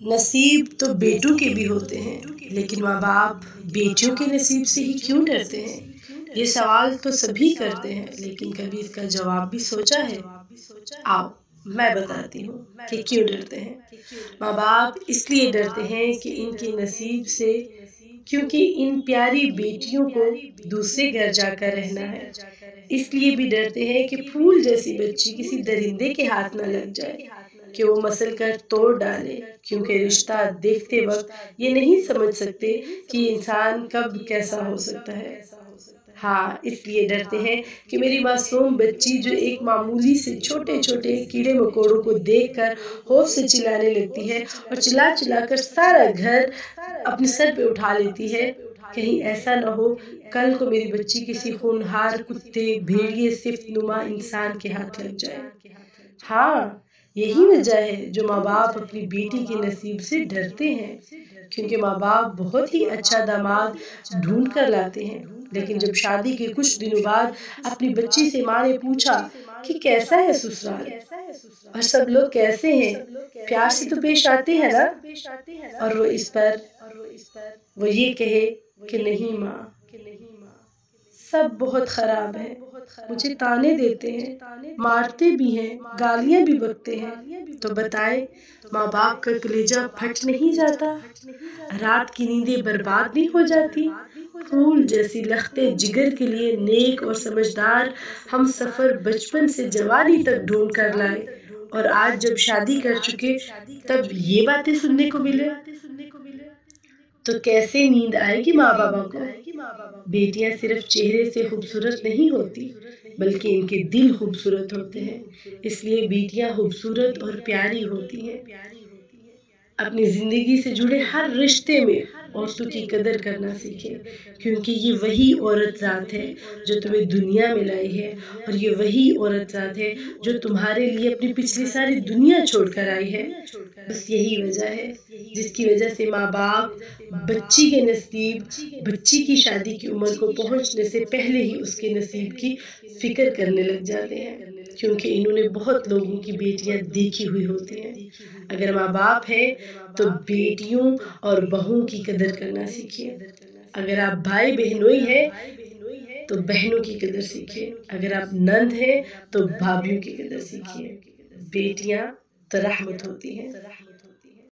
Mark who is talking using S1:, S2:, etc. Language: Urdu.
S1: نصیب تو بیٹوں کے بھی ہوتے ہیں، لیکن ماں باپ بیٹیوں کے نصیب سے ہی کیوں ڈرتے ہیں؟ یہ سوال تو سبھی کرتے ہیں، لیکن کبھی اس کا جواب بھی سوچا ہے؟ آؤ میں بتاتی ہوں کہ کیوں ڈرتے ہیں۔ ماں باپ اس لیے ڈرتے ہیں کہ ان کے نصیب سے، کیونکہ ان پیاری بیٹیوں کو دوسرے گھر جا کر رہنا ہے۔ اس لیے بھی ڈرتے ہیں کہ پھول جیسی بچی کسی درندے کے ہاتھ نہ لگ جائے کہ وہ مسل کر توڑ ڈالے، کیونکہ رشتہ دیکھتے وقت یہ نہیں سمجھ سکتے کہ انسان کب کیسا ہو سکتا ہے۔ ہاں، اس لیے ڈرتے ہیں کہ میری معصوم بچی جو ایک معمولی سے چھوٹے چھوٹے کیڑے مکوڑوں کو دیکھ کر خوف سے چلانے لگتی ہے اور چلا چلا کر سارا گھر اپنے سر پہ اٹھا لیتی ہے، کہیں ایسا نہ ہو کل کو میری بچی کسی ہونہار کتے، بھیڑیے، صفت نما انسان کے ہاتھ لگ جائے۔ ہاں، یہی وجہ ہے جو ماں باپ اپنی بیٹی کے نصیب سے ڈرتے ہیں، کیونکہ ماں باپ بہت ہی اچھا داماد ڈھونڈ کر لاتے ہیں، لیکن جب شادی کے کچھ دنوں بعد اپنی بچی سے ماں نے پوچھا کہ کیسا ہے سسرال اور سب لوگ کیسے ہیں، پیار سے تو پیش آتے ہیں نا، اور وہ یہ کہے کہ نہیں ماں، سب بہت خراب ہے، مجھے تانے دیتے ہیں، مارتے بھی ہیں، گالیاں بھی بکتے ہیں، تو بتائیں ماں باپ کا کلیجہ پھٹ نہیں جاتا؟ رات کی نیندیں برباد نہیں ہو جاتی؟ پھول جیسی لختے جگر کے لیے نیک اور سمجھدار ہم سفر بچپن سے جوانی تک ڈھونڈ کر لائے، اور آج جب شادی کر چکے تب یہ باتیں سننے کو ملے، تو کیسے نیند آئے گی ماں بابا کو؟ بیٹیاں صرف چہرے سے خوبصورت نہیں ہوتی، بلکہ ان کے دل خوبصورت ہوتے ہیں، اس لیے بیٹیاں خوبصورت اور پیاری ہوتی ہیں۔ اپنی زندگی سے جڑے ہر رشتے میں عورتوں کی قدر کرنا سیکھیں، کیونکہ یہ وہی عورت ذات ہے جو تمہیں دنیا میں لائی ہے، اور یہ وہی عورت ذات ہے جو تمہارے لیے اپنی پچھلی ساری دنیا چھوڑ کر آئی ہے۔ بس یہی وجہ ہے جس کی وجہ سے ماں باپ بچی کے نصیب، بچی کی شادی کی عمر کو پہنچنے سے پہلے ہی اس کے نصیب کی فکر کرنے لگ جاتے ہیں، کیونکہ انہوں نے بہت لوگوں کی بیٹیاں دیکھی ہوئی ہوتی ہیں۔ اگر ماں باپ ہے تو بیٹیوں اور بہوؤں کی قدر کرنا سیکھیے۔ اگر آپ بھائی بہنوئی ہیں تو بہنوں کی قدر سیکھیے، اگر آپ نند ہیں تو بھابھیوں کی قدر سیکھیے۔ بیٹیاں تو رحمت ہوتی ہیں۔